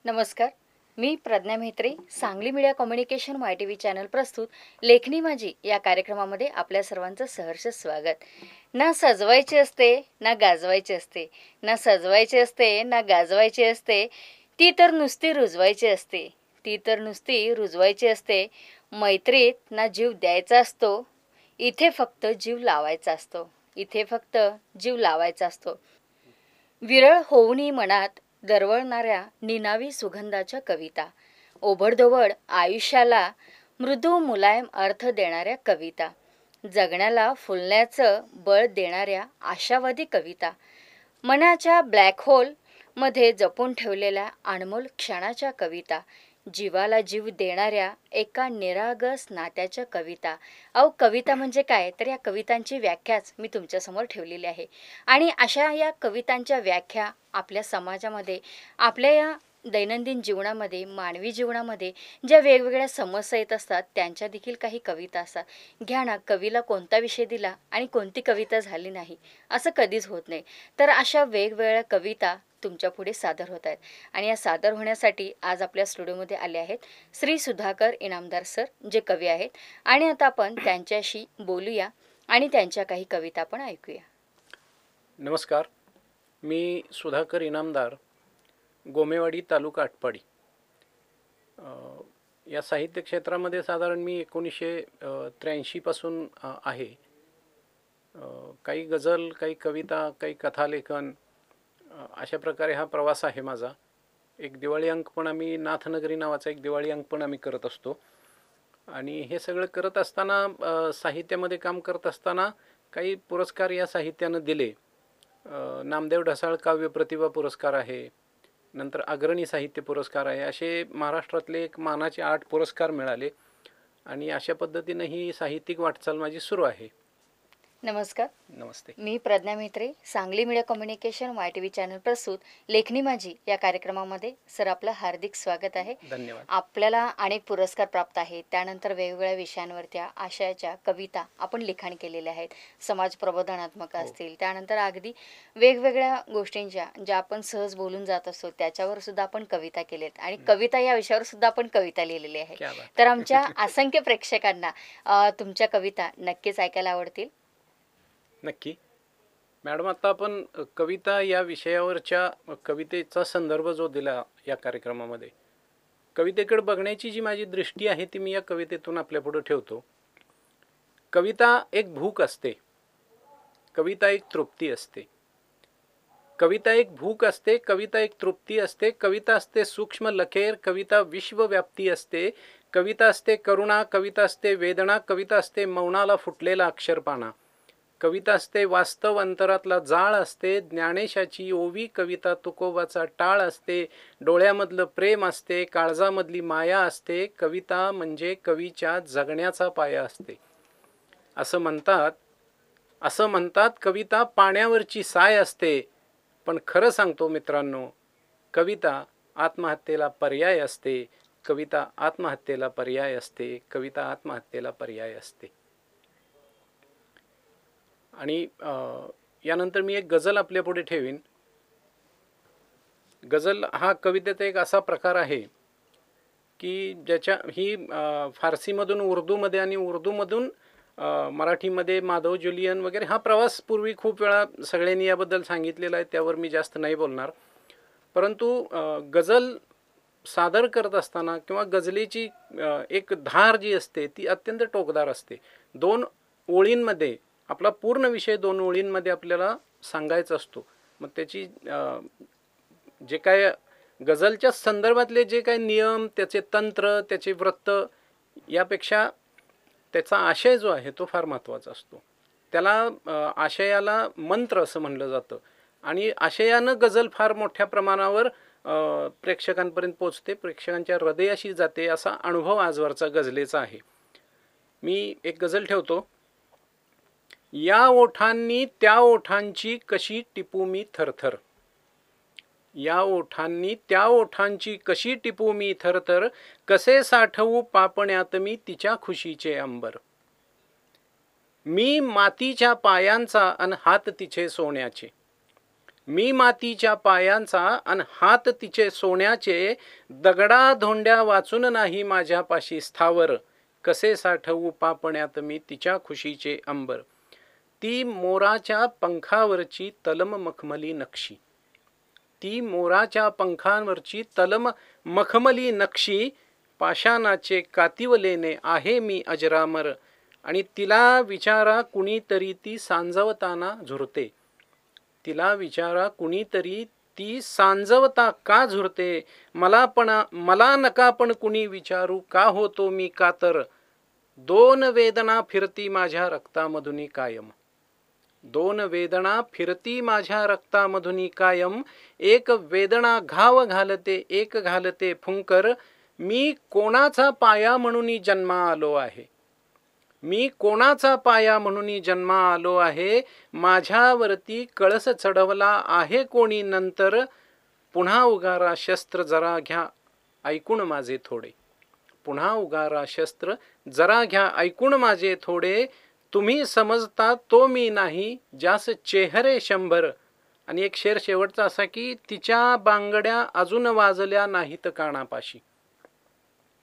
नमस्कार. मी Pragya Mhetre, Sangli media communication YTV channel प्रस्तुत लेखणी माझी या कार्यक्रमामध्ये आपल्या सर्वांचं सहर्ष स्वागत. ना सजवायचे असते ना गाजवायचे असते, ना सजवायचे असते ना गाजवायचे असते, ती तर नुसती रुजवायची असते, ती तर नुसती रुजवायची असते. मैत्रीत ना जीव द्यायचा असतो, इथे फक्त जीव लावायचा असतो, इथे फक्त जीव लावायचा असतो. विरळ होऊनी मनात दरवळणाऱ्या निनावी सुगंधाच्या कविता, ओबडधोबड आयुष्याला मृदू मुलायम अर्थ देणाऱ्या कविता, जगण्याला फुलण्याचं बळ देणाऱ्या आशावादी कविता, मनाच्या ब्लॅक होलमध्ये जपून ठेवलेल्या अनमोल क्षणाच्या कविता, जीवाला जीव देणाऱ्या एका निरागस नात्याच्या कविता. अहो, कविता म्हणजे काय, तर या कवितांची व्याख्याच मी तुमच्यासमोर ठेवलेली आहे. आणि अशा या कवितांच्या व्याख्या आपल्या समाजामध्ये, आपल्या या दैनंदिन जीवनामध्ये, मानवी जीवनामध्ये ज्या वेगवेगळ्या समस्या येत असतात त्यांच्या देखील काही कविता असतात. घ्या ना, कवीला कोणता विषय दिला आणि कोणती कविता झाली नाही, असं कधीच होत नाही. तर अशा वेगवेगळ्या कविता तुमच्या पुढे सादर होत आहेत. आणि या सादर होण्यासाठी आज आपल्या स्टुडिओमध्ये आले आहेत श्री सुधाकर इनामदार सर, जे कवी आहेत. आणि आता आपण त्यांच्याशी बोलूया आणि त्यांच्या काही कविता पण ऐकूया. नमस्कार. मी सुधाकर इनामदार, गोमेवाडी, तालुका आटपाडी. या साहित्य क्षेत्रामध्ये साधारण मी 1983 पासून आहे. काही गझल, काही कविता, काही कथालेखन, अशा प्रकारे हा प्रवास आहे माझा. एक दिवाळी अंक पण आम्ही, नाथनगरी नावाचा एक दिवाळी अंक पण आम्ही करत असतो. आणि हे सगळं करत असताना, साहित्यामध्ये काम करत असताना काही पुरस्कार या साहित्यानं दिले. नामदेव ढसाळ काव्य प्रतिभा पुरस्कार आहे, नंतर अग्रणी साहित्य पुरस्कार आहे, असे महाराष्ट्रातले एक मानाचे 8 पुरस्कार मिळाले. आणि अशा पद्धतीनं ही साहित्यिक वाटचाल माझी सुरू आहे. नमस्कार. नमस्ते. मी Pragya Mhetre, Sangli media communication YTV channel प्रस्तुत लेखणी माझी या कार्यक्रमामध्ये सर आपलं हार्दिक स्वागत आहे. धन्यवाद. आपल्याला अनेक पुरस्कार प्राप्त आहेत, त्यानंतर वेगवेगळ्या विषयांवरच्या आशयाच्या कविता आपण लिखाण केलेल्या आहेत, समाज प्रबोधनात्मक असतील, त्यानंतर अगदी वेगवेगळ्या गोष्टींच्या ज्या आपण सहज बोलून जात असतो त्याच्यावर सुद्धा आपण कविता केलेत. आणि कविता या विषयावर सुद्धा आपण कविता लिहिलेली आहे. क्या बात. तर आमच्या असंख्य प्रेक्षकांना तुमच्या कविता नक्कीच ऐकायला आवडतील. नक्की मॅडम, आता आपण कविता या विषयावरच्या कवितेचा संदर्भ जो दिला या कार्यक्रमामध्ये, कवितेकडे बघण्याची जी माझी दृष्टी आहे ती मी या कवितेतून आपल्यापुढे ठेवतो. कविता एक भूक असते, कविता एक तृप्ती असते. कविता एक भूक असते, कविता एक तृप्ती असते. कविता असते सूक्ष्म लखेर, कविता विश्वव्याप्ती असते. कविता असते करुणा, कविता असते वेदना, कविता असते मौनाला फुटलेला अक्षरपाना. कविता असते वास्तव अंतरातला जाळ असते. ज्ञानेशाची ओवी कविता तुकोबाचा टाळ असते. डोळ्यामधलं प्रेम असते, काळजामधली माया असते. कविता म्हणजे कवीच्या जगण्याचा पाया असते. असं म्हणतात कविता पाण्यावरची साय असते. पण खरं सांगतो मित्रांनो, कविता आत्महत्येला पर्याय असते. कविता आत्महत्येला पर्याय असते. कविता आत्महत्येला पर्याय असते. आणि यानंतर मी एक गझल आपल्यापुढे ठेवीन. गझल हा कवितेचा एक असा प्रकार आहे की ही फारसीमधून उर्दूमध्ये आणि उर्दूमधून मराठीमध्ये माधव जुलियन वगैरे हा प्रवास पूर्वी खूप वेळा सगळ्यांनी याबद्दल सांगितलेला आहे, त्यावर मी जास्त नाही बोलणार. परंतु गझल सादर करत असताना किंवा गझलेची एक धार जी असते ती अत्यंत टोकदार असते. 2 ओळींमध्ये आपला पूर्ण विषय 2 ओळींमध्ये आपल्याला सांगायचा असतो. मग त्याची जे काय गझलच्या संदर्भातले जे काय नियम, त्याचे तंत्र, त्याचे वृत्त, यापेक्षा त्याचा आशय जो आहे तो फार महत्त्वाचा असतो. त्याला आशयाला मंत्र असं म्हणलं जातं. आणि आशयानं गझल फार मोठ्या प्रमाणावर प्रेक्षकांपर्यंत पोचते, प्रेक्षकांच्या हृदयाशी जाते. असा अनुभव आजवरचा गझलेचा आहे. मी एक गझल ठेवतो. या ओठांनी त्या ओठांची कशी टिपू मी थरथर. या ओठांनी त्या ओठांची कशी टिपू मी थरथर. कसे साठवू पापण्यात मी तिच्या खुशीचे अंबर. मी मातीच्या पायांचा अन हात तिचे सोन्याचे. मी मातीच्या पायांचा अन हात तिचे सोन्याचे, दगडा धोंड्या वाचून नाही माझ्यापाशी स्थावर, कसे साठवू पापण्यात मी तिच्या खुशीचे अंबर. ती मोराच्या पंखावरची तलम मखमली नक्षी, ती मोराच्या पंखांवरची तलम मखमली नक्षी, पाषाणाचे कातिवलेने आहे मी अजरामर. आणि तिला विचारा कुणीतरी ती सांजवताना झुरते, तिला विचारा कुणीतरी ती सांजवता का झुरते. मला नका पण कुणी विचारू का होतो मी कातर. दोन वेदना फिरती माझ्या रक्तामधुनी कायम, दोन वेदना फिरती माझ्या रक्तामधुनी कायम. एक वेदना घाव घालते, एक घालते फुंकर. मी कोणाचा पाया म्हणून जन्मा आलो आहे, मी कोणाचा पाया म्हणून जन्मा आलो आहे. माझ्यावरती कळस चढवला आहे कोणी नंतर. पुन्हा उगारा शस्त्र जरा घ्या ऐकून माझे थोडे, पुन्हा उगारा शस्त्र जरा घ्या ऐकून माझे थोडे. तुम्ही समजता तो मी नाही, ज्यास चेहरे 100. आणि एक शेर शेवटचा असा की तिच्या बांगड्या अजून वाजल्या नाहीत कानापाशी,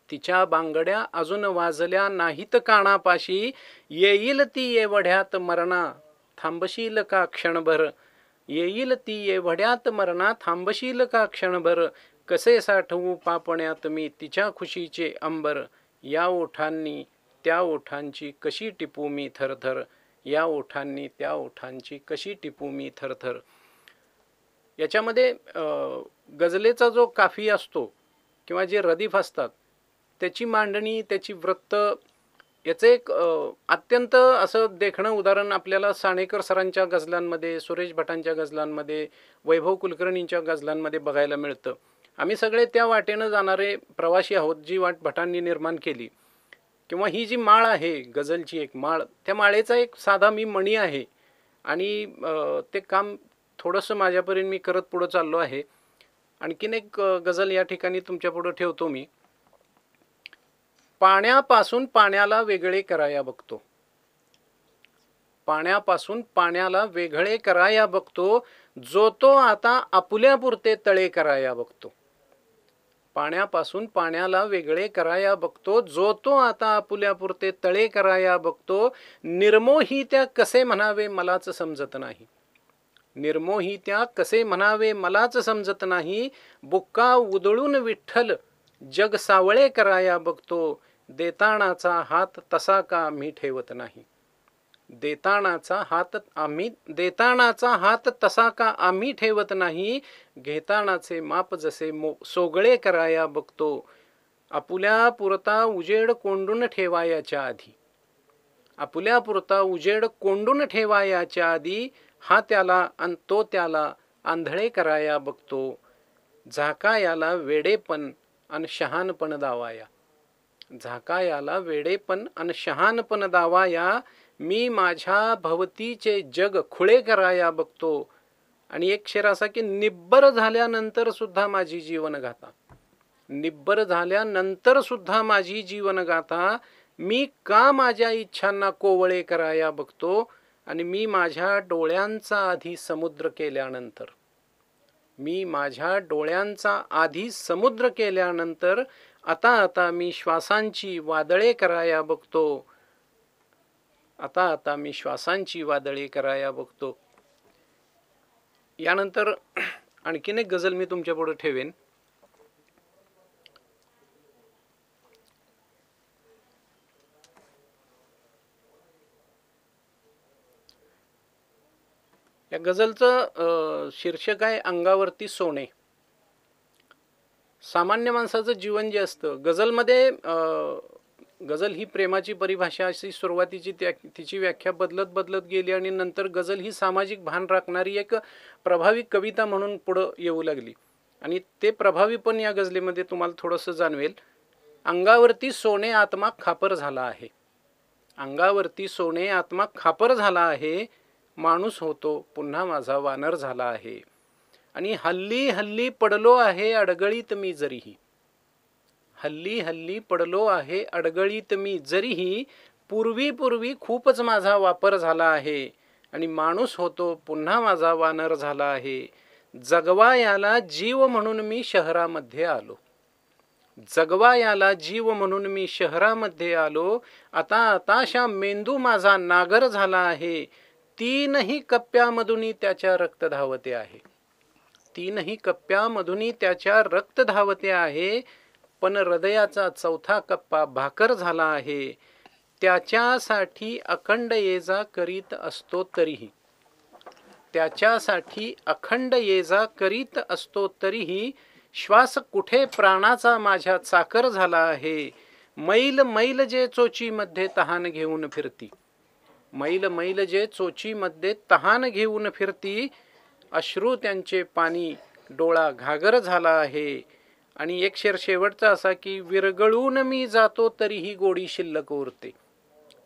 तिच्या बांगड्या अजून वाजल्या नाहीत कानापाशी. येईल ती एवढ्यात मरणा थांबशील का क्षणभर, येईल ती एवढ्यात मरणा थांबशील का क्षणभर. कसे साठवू पापण्यात मी तिच्या खुशीचे अंबर. या ओठांनी त्या ओठांची कशी टिपू मी थरथर, या ओठांनी त्या ओठांची कशी टिपू मी थरथर. याच्यामध्ये गझलेचा जो काफी असतो किंवा जे रदीफ असतात त्याची मांडणी, त्याची वृत्त, याचं एक अत्यंत असं देखणं उदाहरण आपल्याला साणेकर सरांच्या गझलांमध्ये, सुरेश भटांच्या गझलांमध्ये, वैभव कुलकर्णींच्या गझलांमध्ये बघायला मिळतं. आम्ही सगळे त्या वाटेनं जाणारे प्रवासी आहोत, जी वाट भटांनी निर्माण केली. किंवा ही जी माळ आहे गझलची एक माळ, त्या माळेचा एक साधा मी मणी आहे आणि ते काम थोडंसं माझ्यापर्यंत मी करत पुढं चाललो आहे. आणखीन एक गझल या ठिकाणी तुमच्या पुढं ठेवतो मी. पाण्यापासून पाण्याला वेगळे कराया बघतो, पाण्यापासून पाण्याला वेगळे कराया बघतो, जो तो आता आपुल्यापुरते तळे कराया बघतो. पाण्यापासून पाण्याला वेगळे कराया बघतो, जो तो आता आपुल्यापुरते तळे कराया बघतो. निर्मोही त्या कसे म्हणावे मलाच समजत नाही, निर्मोही त्या कसे म्हणावे मलाच समजत नाही. बुक्का उधळून विठ्ठल जग सावळे कराया बघतो. देतानाचा हात तसा का आम्ही ठेवत नाही, देतानाचा हात तसा का आम्ही ठेवत नाही. घेतानाचे माप जसे सोगळे कराया बघतो. आपुल्या पुरता उजेड कोंडून ठेवायाच्या आधी, आपुल्या पुरता उजेड कोंडून ठेवायाच्या आधी. हा त्याला अन तो त्याला आंधळे कराया बघतो. झाकायाला वेडेपण अन शहाणपण दावाया, झाकायाला वेडेपण अन शहाणपण दावाया. मी माझ्या भवतीचे जग खुळे कराया बघतो. आणि एक शेर असा की निब्बर झाल्यानंतर सुद्धा माझी जीवनगाथा, निब्बर झाल्यानंतर सुद्धा माझी जीवनगाथा. मी का माझ्या इच्छांना कोवळे कराया बघतो. आणि मी माझ्या डोळ्यांचा आधी समुद्र केल्यानंतर, मी माझ्या डोळ्यांचा आधी समुद्र केल्यानंतर आता आता मी श्वासांची वादळे कराया बघतो. आता आता मी श्वासांची वादळे कराया बघतो. यानंतर आणखीन एक गझल मी तुमच्या पुढे ठेवेन. या गझलचं शीर्षक आहे अंगावरती सोने. सामान्य माणसाचं जीवन जे असतं, गझलमध्ये गझल ही प्रेमाची परिभाषा अशी सुरुवातीची तिची व्याख्या बदलत बदलत गेली आणि नंतर गझल ही सामाजिक भान राखणारी एक प्रभावी कविता म्हणून पुढं येऊ लागली. आणि ते प्रभावीपण या गझलेमध्ये तुम्हाला थोडंसं जाणवेल. अंगावरती सोने आत्मा खापर झाला आहे, अंगावरती सोने आत्मा खापर झाला आहे. माणूस होतो पुन्हा माझा वानर झाला आहे. आणि हल्ली हल्ली पडलो आहे अडगळीत मी जरीही, हल्ली हल्ली पडलो आहे अडगळीत मी जरीही. पूर्वी पूर्वी खूपच माझा वापर झाला आहे. आणि माणूस होतो पुन्हा माझा वानर झाला आहे. जगवा याला जीव म्हणून मी शहरामध्ये आलो. जगवा याला जीव म्हणून मी शहरामध्ये आलो. आता आताशा मेंदू माझा नागर झाला आहे. तीनही कप्प्यामधून त्याच्या रक्त धावते आहे. तीनही कप्प्यामधून त्याच्या रक्त धावते आहे. पण हृदयाचा चौथा कप्पा भाकर झाला आहे. त्याच्यासाठी अखंड ये जा करीत असतो तरीही, त्याच्यासाठी अखंड ये जा करीत असतो तरीही, श्वास कुठे प्राणाचा माझ्या चाकर झाला आहे. मैल मैल जे चोचीमध्ये तहान घेऊन फिरती, मैल मैल जे चोचीमध्ये तहान घेऊन फिरती, अश्रू त्यांचे पाणी डोळा घागर झाला आहे. आणि एक शेर शेवटचा असा की विरघळून मी जातो तरीही गोडी शिल्लक उरते.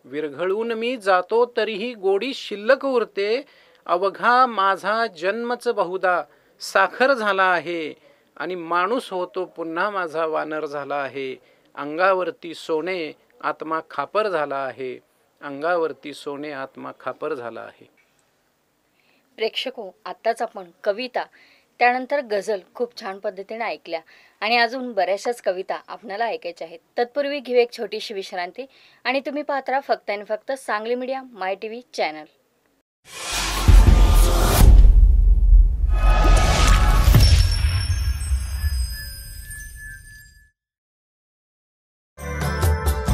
विरघळून मी जातो तरीही गोडी शिल्लक उरते. अवघा माझा जन्मच बहुधा साखर झाला आहे. आणि माणूस होतो पुन्हा माझा वानर झाला आहे. अंगावरती सोने आत्मा खापर झाला आहे. अंगावरती सोने आत्मा खापर झाला आहे. प्रेक्षको, आत्ताच आपण कविता, त्यानंतर गझल खूप छान पद्धतीने ऐकल्या आणि अजून बऱ्याचशाच कविता आपल्याला ऐकायच्या आहेत. तत्पूर्वी घेऊ एक छोटीशी विश्रांती आणि तुम्ही पाहत राहा फक्त आणि फक्त सांगली मीडिया माय टीव्ही चॅनल.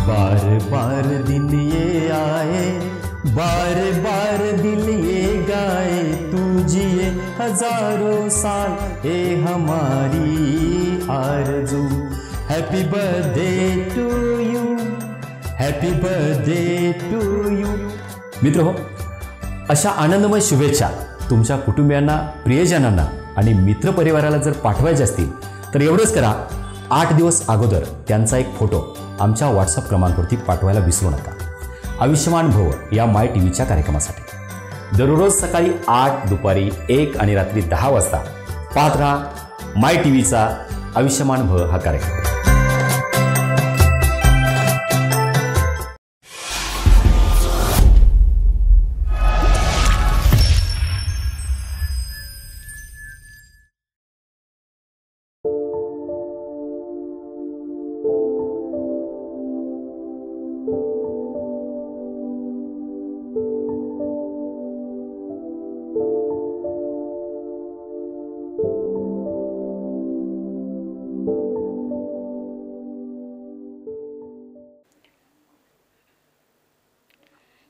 बार बार दिन ये आए, बार बार दिल ये गाए, तू जिए हजारों साल ये हमारी आरज़ू. Happy birthday to you, happy birthday to you. मित्र हो, अशा आनंदमय शुभेच्छा तुमच्या कुटुंबियांना, प्रियजनांना आणि मित्रपरिवाराला जर पाठवायचे असतील तर एवढंच करा, 8 दिवस अगोदर त्यांचा एक फोटो आमच्या व्हॉट्सअप क्रमांकावरती पाठवायला विसरू नका. आयुष्यमान भव या माय टीव्हीच्या कार्यक्रमासाठी दररोज सकाळी 8, दुपारी 1 आणि रात्री 10 वाजता पाहत राहा माय टीव्हीचा आयुष्यमान भव हा कार्यक्रम.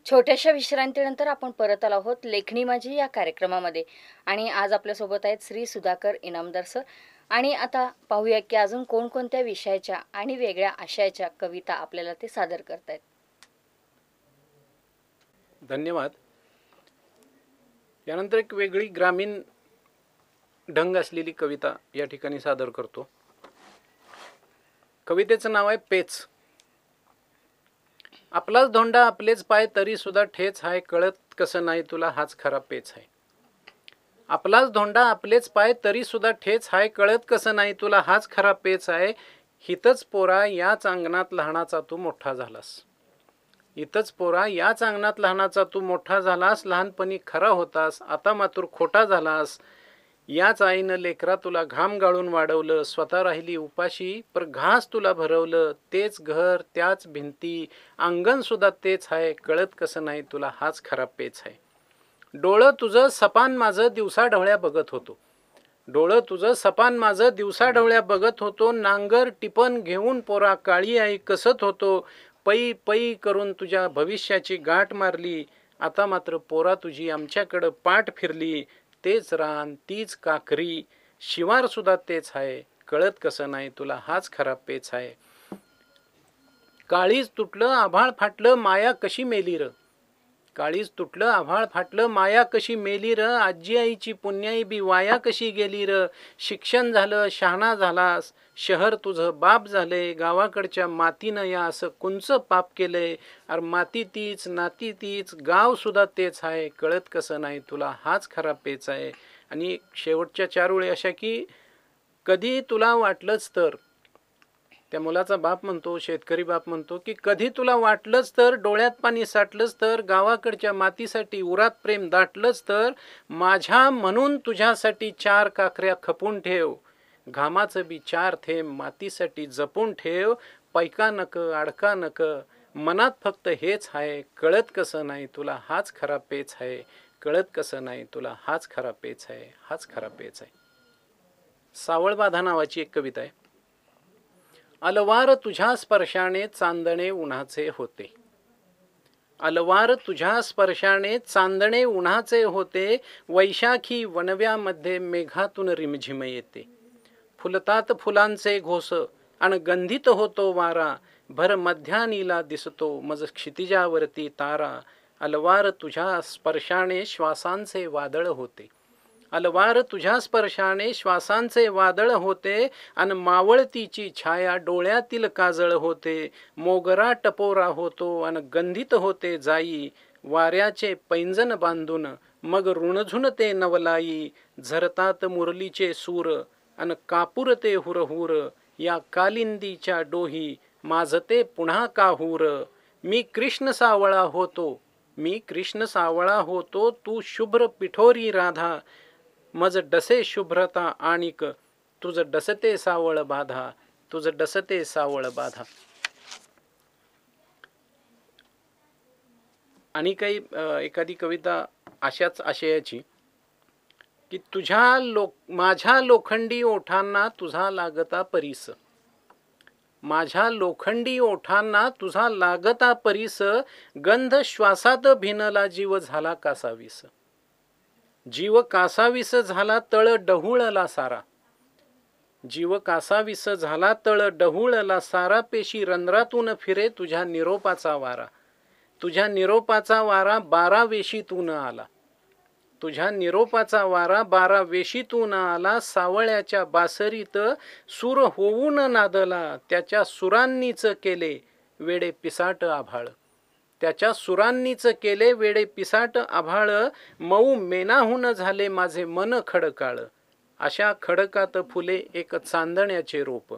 छोट्याशा विश्रांतीनंतर आपण परत आलो आहोत लेखणी माझी या कार्यक्रमामध्ये आणि आज आपल्यासोबत आहेत श्री सुधाकर इनामदार सर. आणि आता पाहूया की अजून कोणकोणत्या विषयाच्या आणि वेगळ्या आशयाच्या कविता आपल्याला ते सादर करतायत. धन्यवाद. यानंतर एक वेगळी ग्रामीण ढंग असलेली कविता या ठिकाणी सादर करतो. कवितेचं नाव आहे पेच. आपलाच धोंडा आपलेच पाय तरी सुद्धा ठेच हाय, कळत कसं नाही तुला हाच खरा पेच आहे. आपलाच धोंडा आपलेच पाय तरी सुद्धा ठेच हाय, कळत कसं नाही तुला हाच खरा पेच आहे. हितच पोरा याच अंगणात लहानाचा तू मोठा झालास. इथंच पोरा याच अंगणात लहानाचा तू मोठा झालास. लहानपणी खरा होतास आता मात्र खोटा झालास. याच आईनं लेकरा तुला घाम गाळून वाढवलं. स्वतः राहिली उपाशी पर घास तुला भरवलं. तेच घर त्याच भिंती अंगण सुद्धा तेच आहे, कळत कसं नाही तुला हाच खरा पेच आहे. डोळं तुझं सपान माझं दिवसा ढवळ्या बघत होतो. डोळं तुझं सपान माझं दिवसा ढवळ्या बघत होतो. नांगर टिपण घेऊन पोरा काळी आई कसत होतो. पै पै करून तुझ्या भविष्याची गाठ मारली. आता मात्र पोरा तुझी आमच्याकडं पाठ फिरली. तेच रान तीच काकरी शिवार सुद्धा तेच आहे, कळत कसं नाही तुला हाच खरा पेच आहे. काळीज तुटलं आभाळ फाटलं माया कशी मेली र. काळीज तुटलं आभाळ फाटलं माया कशी मेली र. आजी आईची पुण्याई बी वाया कशी गेली र. शिक्षण झालं शहाणा झालास शहर तुझं बाप झाले. गावाकडच्या मातीनं या असं कुंचं पाप केलंय. अर माती तीच नाती तीच गाव सुद्धा तेच आहे, कळत कसं नाही तुला हाच खरा पेच आहे. आणि शेवटच्या 4 ओळी अशा की कधी तुला वाटलंच तर त्या मुलाचा बाप म्हणतो, शेतकरी बाप म्हणतो की कधी तुला वाटलंच तर, डोळ्यात पाणी साठलंच तर, गावाकडच्या मातीसाठी उरात प्रेम दाटलंच तर, माझ्या म्हणून तुझ्यासाठी 4 काकऱ्या खपून ठेव, घामाचं बी 4 थेंब मातीसाठी जपून ठेव, पैका नक अडका नक, मनात फक्त हेच आहे, कळत कसं नाही तुला हाच खरा पेच आहे, कळत कसं नाही तुला हाच खरा पेच आहे, हाच खरा पेच आहे. सावळबाधा नावाची एक कविता आहे. अलवार तुझ्या स्पर्शाने चांदणे उन्हाचे होते, अलवार तुझ्या स्पर्शाने चांदणे उन्हाचे होते, वैशाखी वनव्यामध्ये मेघातून रिमझिम येते, फुलतात फुलांचे घोस अन गंधित होतो वारा, भर मध्यानीला दिसतो मज क्षितिजावरती तारा, अलवार तुझ्या स्पर्शाने श्वासांचे वादळ होते, अलवार तुझ्या स्पर्शाने श्वासांचे वादळ होते, अन मावळतीची छाया डोळ्यातील काजळ होते, मोगरा टपोरा होतो अन गंधित होते जाई, वाऱ्याचे पैंजन बांधून मग रुणझुणते नवलाई, झरतात मुरलीचे सूर अन कापुरते हुरहुर, या कालिंदीच्या डोही माझते पुन्हा काहूर, मी कृष्ण सावळा होतो, मी कृष्ण सावळा होतो, तू शुभ्र पिठोरी राधा, मज डसे शुभ्रता आणिक, तुझ डसते सावळ बाधा, तुझ डसते सावळ बाधा. आणि काही एखादी कविता अशाच आशयाची की माझ्या लोखंडी ओठांना तुझा लागता परीस, माझ्या लोखंडी ओठांना तुझा लागता परीस, गंध श्वासात भिनला जीव झाला कासावीस, जीव कासावीस झाला तळ डहुळला सारा, जीव कासावीस झाला तळ डहुळला सारा, पेशी रंध्रातून फिरे तुझ्या निरोपाचा वारा, तुझ्या निरोपाचा वारा 12 वेशीतून आला, तुझ्या निरोपाचा वारा 12 वेशीतून आला, सावळ्याच्या बासरीत सूर होऊन नादला, त्याच्या सुरांनीच केले वेडे पिसाट आभाळ, त्याच्या सुरांनीच केले वेडे पिसाट आभाळ, मऊ मेनाहून झाले माझे मन खडकाळ, अशा खडकात फुले एक चांदण्याचे रोप,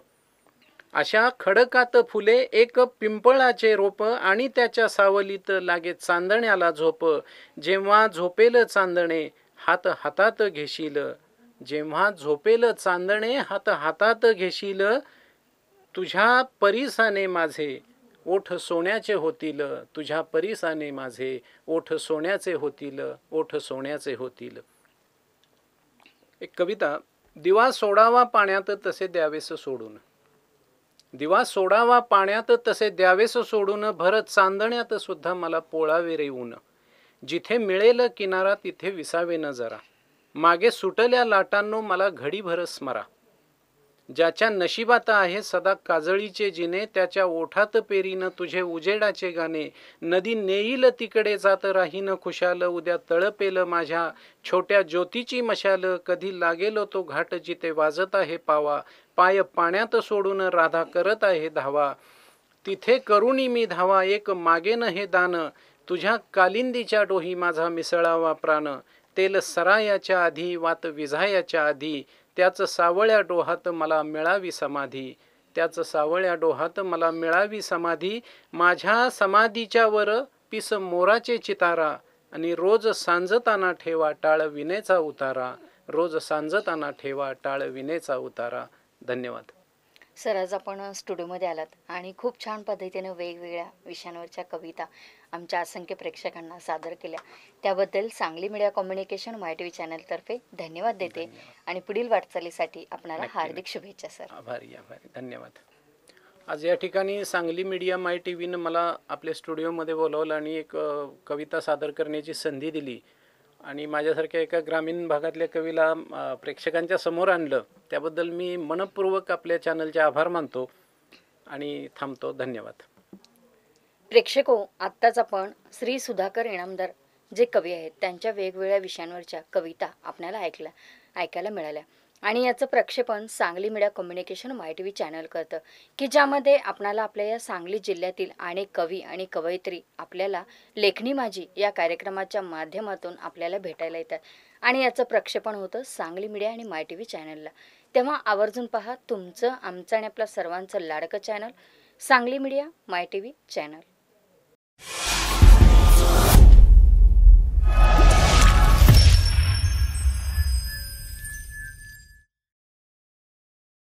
अशा खडकात फुले एक पिंपळाचे रोप, आणि त्याच्या सावलीत लागे चांदण्याला झोप, जेव्हा झोपेल चांदणे हात हातात घेशील, जेव्हा झोपेल चांदणे हात हातात घेशील, तुझ्या परिसाने माझे ओठ सोन्याचे होतील, तुझ्या परिसाने माझे ओठ सोन्याचे होतील, ओठ सोन्याचे होतील. एक कविता. दिवा सोडावा पाण्यात तसे द्यावेस सोडून, दिवा सोडावा पाण्यात तसे द्यावेस सोडून, भरत चांदण्यात सुद्धा मला पोळावे रे ऊन, जिथे मिळेल किनारा तिथे विसावे न जरा, मागे सुटल्या लाटांनो मला घडीभर स्मरा, ज्याच्या नशिबात आहे सदा काजळीचे जिने, त्याच्या ओठात पेरीन तुझे उजेडाचे गाणे, नदी नेईल तिकडे जात राहीन खुशाल, उद्या तळपेल माझ्या छोट्या ज्योतीची मशाल, कधी लागेल तो घाट जिथे वाजत आहे पावा, पाय पाण्यात सोडून राधा करत आहे धावा, तिथे करुणी मी धावा एक मागेन हे दान, तुझ्या कालिंदीच्या डोही माझा मिसळावा प्राण, तेल सरायाच्या आधी वात विझायाच्या आधी, त्याच सावळ्या डोहात मला मिळावी समाधी, त्याच सावळ्या डोहात मला मिळावी समाधी, माझ्या समाधीच्या वर पिस मोराचे चितारा, आणि रोज सांजताना ठेवा टाळ विनेचा उतारा, रोज सांजताना ठेवा टाळ विनेचा उतारा. धन्यवाद. सर, आज आपण स्टुडिओमध्ये आलात आणि खूप छान पद्धतीने वेगवेगळ्या विषयांवरच्या कविता आमच्या असंख्य प्रेक्षकांना सादर केल्या, त्याबद्दल सांगली मीडिया कम्युनिकेशन MyTV चॅनलतर्फे धन्यवाद देते. आणि पुढील वाटचालीसाठी आपणाला हार्दिक शुभेच्छा सर. आभारी आभारी. धन्यवाद. आज या ठिकाणी सांगली मीडिया MyTVनं मला आपल्या स्टुडिओमध्ये बोलावलं आणि एक कविता सादर करण्याची संधी दिली, आणि माझ्यासारख्या एका ग्रामीण भागातल्या कवीला प्रेक्षकांच्या समोर आणलं, त्याबद्दल मी मनपूर्वक आपल्या चॅनलचे आभार मानतो आणि थांबतो. धन्यवाद. प्रेक्षको, आत्ताच आपण श्री सुधाकर इनामदार जे कवी आहेत त्यांच्या वेगवेगळ्या विषयांवरच्या कविता आपल्याला ऐकायला मिळाल्या, आणि याचं प्रक्षेपण Sangli media communication MyTV channel करतं, की ज्यामध्ये आपणाला आपल्या या सांगली जिल्ह्यातील अनेक कवी आणि कवयित्री आपल्याला लेखणी माझी या कार्यक्रमाच्या माध्यमातून आपल्याला भेटायला येतात, आणि याचं प्रक्षेपण होतं सांगली मीडिया आणि MyTV चॅनलला. तेव्हा आवर्जून पहा तुमचं, आमचं आणि आपल्या सर्वांचं लाडकं चॅनल सांगली मीडिया माय TV चॅनल.